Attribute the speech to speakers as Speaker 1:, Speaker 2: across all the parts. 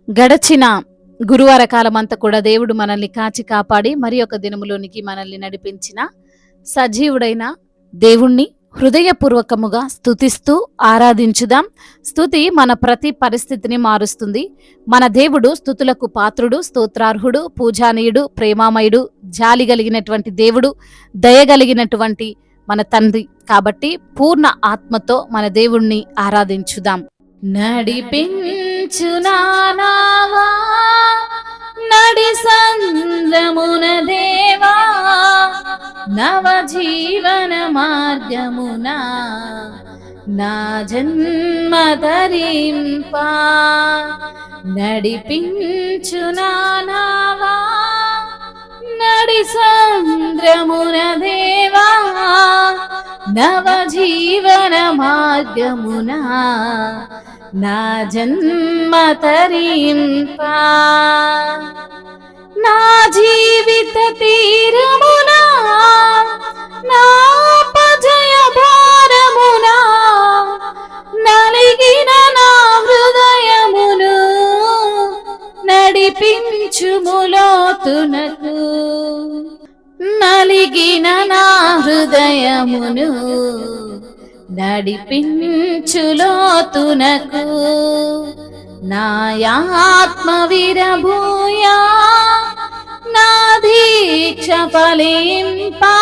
Speaker 1: గడచిన గురువార కాలమంతా కూడా దేవుడు మనల్ని కాచి కాపాడి మరి ఒక దినములోనికి మనల్ని నడిపించిన సజీవుడైన దేవుణ్ణి హృదయపూర్వకముగా స్తుతిస్తూ ఆరాధించుదాం. స్తుతి మన ప్రతి పరిస్థితిని మారుస్తుంది. మన దేవుడు స్తుతులకు పాత్రుడు, స్తోత్రార్హుడు, పూజానీయుడు, ప్రేమామయుడు, జాలి కలిగినటువంటి దేవుడు, దయగలిగినటువంటి మన తండ్రి. కాబట్టి పూర్ణ ఆత్మతో మన దేవుణ్ణి ఆరాధించుదాం. నడిపించు నావా నడి సంద్రమున దేవా, నవ జీవన మార్గమున నా జన్మ ధరింపా. నడిపించు నావా నడి సంద్రమున దేవా, నవ జీవన మార్గమున నా జన్మ తరింపా. నా జీవిత తీరమున నా పజయ భారమున నలిగిన నా హృదయమును నడిపించుములోతునకు. నలిగిన నా హృదయమును నడిపించులోతునకు. నాయాత్మ విరభూయా నా దీక్ష ఫలింపా.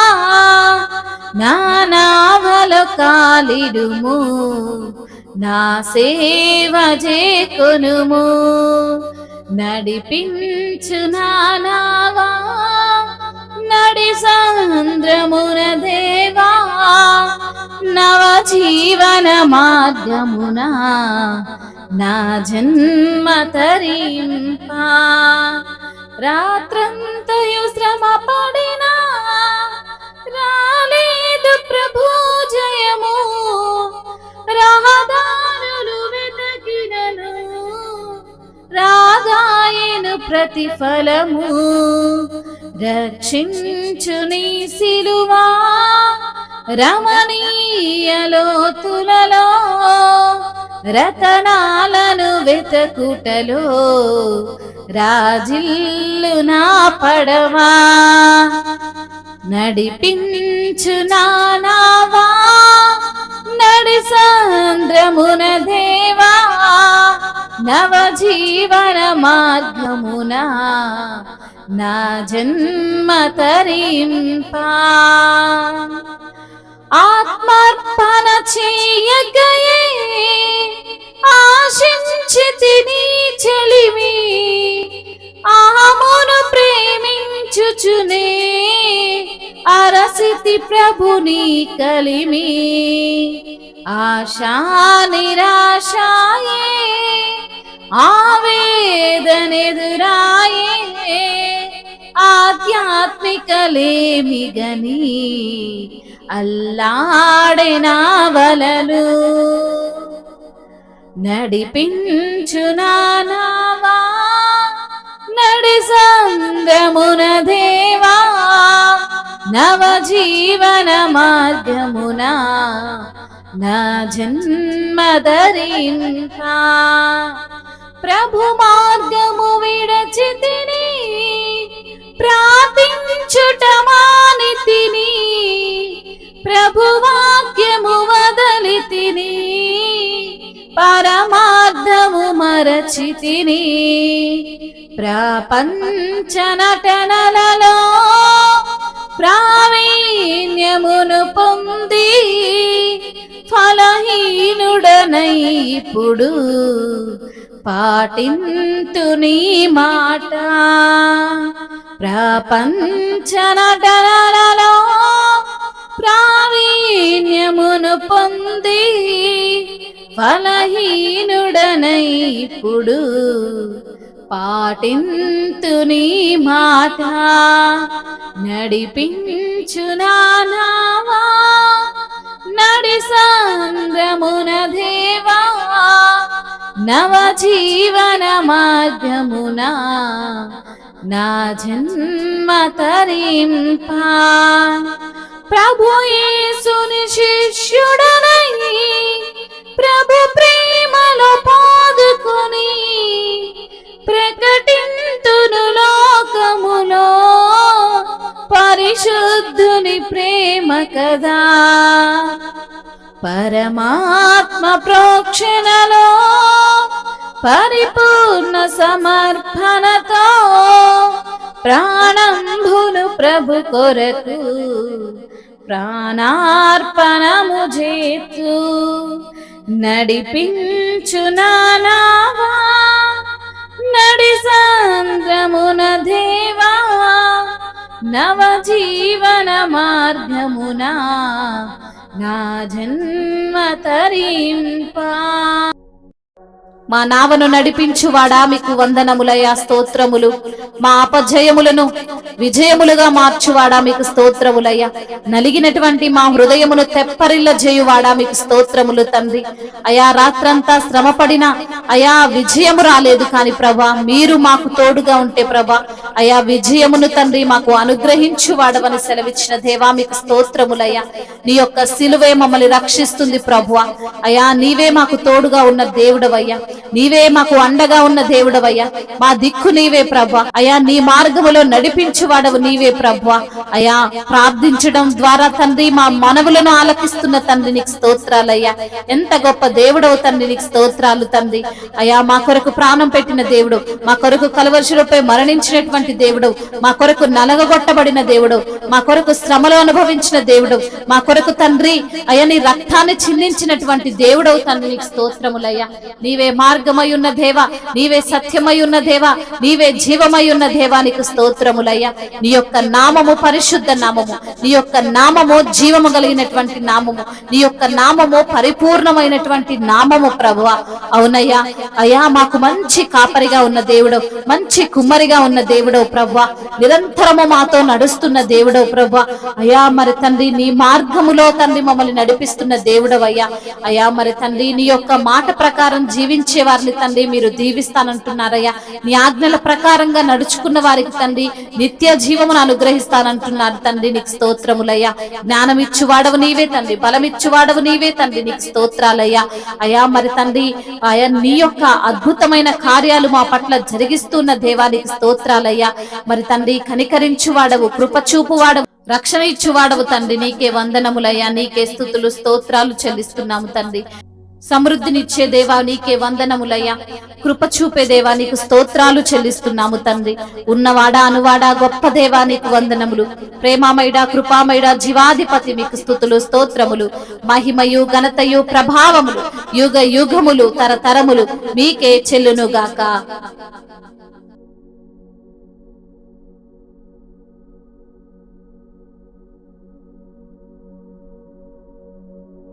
Speaker 1: నా నావలో కాలిడుము, నా సేవ చేకొనుము. నడిపించు నావా నడి సంద్రమున దేవా, నవ జీవన మార్గమున నా జన్మ తరింపా. రాత్రంతయు శ్రమ పడినా రాలేదు ప్రభు జయము. రహదారులు వెతకినను రాగాయను ప్రతిఫలము. రక్షించు నీ సిలువా రమణీయ లోతులలో, రతనాలను వెతకుటలో రాజిల్లు నా పడవా. నడిపించు నావా నడి సంద్రమున దేవా, నవ జీవన మార్గమున నా జన్మ తరింపా. ఆత్మార్పణ చేయగయే ఆశించితిని చెలిమి, ఆమును ప్రేమించుచునే అరసితి ప్రభుని కలిమి. ఆశా నిరాశాయే ఆవేదనెదురాయే, ఆధ్యాత్మికలేమిగని అల్లాడే నా వలలు. నడిపించు నావా నడి సంద్రమున దేవా, నవ జీవన మార్గమున నా జన్మ ధరింపా. ప్రభు మార్గము విడచితిని, ప్రార్థించుట మానితిని. ప్రభు వాక్యము వదలితిని, పరమార్థము మరచితిని. ప్రపంచ నటనలలో ప్రావీణ్యమును పొంది ఫలహీనుడనై ఇప్పుడు పాటింతు నీ మాట. ప్రపంచ నటనలలో ప్రావీణ్యమును పొంది ఫలహీనుడనై ఇప్పుడు పాటింతు నీ మాట. నడిపించు నావా నడి సంద్రమున దేవా, నవ జీవన మార్గమున నా జన్మ తరింపా. ప్రభు యేసుని శిష్యుడనై ప్రభు ప్రేమలో పాదుకొని ప్రేమ కదా. పరమాత్మ ప్రోక్షణలో పరిపూర్ణ సమర్పణతో ప్రాణంబును ప్రభు కొరకు ప్రాణార్పణము చేతు నడిపించు నానావా నడి సాంద్రమున దేవా నవజీవన మార్గమునా నా జన్మ తరింపా. మా నావను నడిపించువాడా మీకు వందనములయ్యా, స్తోత్రములు. మా అపజయములను విజయములుగా మార్చువాడా మీకు స్తోత్రములయ్యా. నలిగినటువంటి మా హృదయమును తెప్పరిల్ల చేయువాడా మీకు స్తోత్రములు తండ్రి. అయా రాత్రంతా శ్రమపడిన అయా విజయము రాలేదు కాని ప్రభా మీరు మాకు తోడుగా ఉంటే ప్రభా అయా విజయమును తండ్రి మాకు అనుగ్రహించువాడవని సెలవిచ్చిన దేవా మీకు స్తోత్రములయ్యా. నీ యొక్క సిలువే మమ్మల్ని రక్షిస్తుంది ప్రభువా. అయా నీవే మాకు తోడుగా ఉన్న దేవుడవయ్యా, నీవే మాకు అండగా ఉన్న దేవుడవయ్యా. మా దిక్కు నీవే ప్రభా. అయా నీ మార్గములో నడిపించువాడవు నీవే ప్రభా. అయా ప్రార్థించడం ద్వారా తండ్రి మా మనవులను ఆలకిస్తున్న తండ్రి నీకు స్తోత్రాలయ్యా. ఎంత గొప్ప దేవుడవు తండ్రి నీకు స్తోత్రాలు తండ్రి. అయా మా కొరకు ప్రాణం పెట్టిన దేవుడు, మా కొరకు కలవరుషులపై మరణించినటువంటి దేవుడు, మా కొరకు నలగగొట్టబడిన దేవుడు, మా కొరకు శ్రమలో అనుభవించిన దేవుడు, మా కొరకు తండ్రి అయా నీ రక్తాన్ని చిందించినటువంటి దేవుడవు తండ్రి నీకు స్తోత్రములయ్యా. నీవే మార్గమై ఉన్న దేవా, నీవే సత్యమై ఉన్న దేవా, నీవే జీవమై ఉన్న దేవా నీకు స్తోత్రములయ్యా. నీ యొక్క నామము పరిశుద్ధ నామము, నీ యొక్క నామము జీవము కలిగినటువంటి నామము, నీ యొక్క నామము పరిపూర్ణమైనటువంటి నామము ప్రభువా. అవునయ్యా, అయ్యా మాకు మంచి కాపరిగా ఉన్న దేవుడు, మంచి కుమ్మరిగా ఉన్న దేవుడు ప్రభువా, నిరంతరము మాతో నడుస్తున్న దేవుడు ప్రభువా. అయ్యా మరి తండ్రి నీ మార్గములో తండ్రి మమ్మల్ని నడిపిస్తున్న దేవుడవయ్యా. అయ్యా మరి తండ్రి నీ యొక్క మాట ప్రకారం జీవించే వారిని తండ్రి మీరు దీవిస్తానంటున్నారయ్యా. నీ ఆజ్ఞల ప్రకారంగా నడుచుకున్న వారికి తండ్రి నిత్య జీవమును అనుగ్రహిస్తానంటున్నారు తండ్రి నీకు స్తోత్రములయ్యా. జ్ఞానం ఇచ్చువాడవు నీవే తండ్రి, బలమిచ్చువాడవు నీవే తండ్రి నీకు స్తోత్రాలయ్యా. అయా మరి తండ్రి ఆయా నీ యొక్క అద్భుతమైన కార్యాలు మా పట్ల జరిగిస్తున్న దేవానికి స్తోత్రాలయ్యా. మరి తండ్రి కనికరించువాడవు, కృపచూపువాడవు, రక్షణ ఇచ్చువాడవు తండ్రి నీకే వందనములయ్యా. నీకే స్తుతులు స్తోత్రాలు చెల్లిస్తున్నాము తండ్రి. సమృద్ధినిచ్చే దేవా నీకే వందనములయ్యా. కృప చూపే దేవా నీకు స్తోత్రాలు చెల్లిస్తున్నాము తండ్రి. ఉన్నవాడా అనువాడా గొప్ప దేవా నీకు వందనములు. ప్రేమామయుడా కృపామయుడా జీవాధిపతి మీకు స్తుతులు స్తోత్రములు. మహిమయు ఘనతయు ప్రభావములు యుగ యుగములు తరతరములు మీకే చెల్లునుగాక.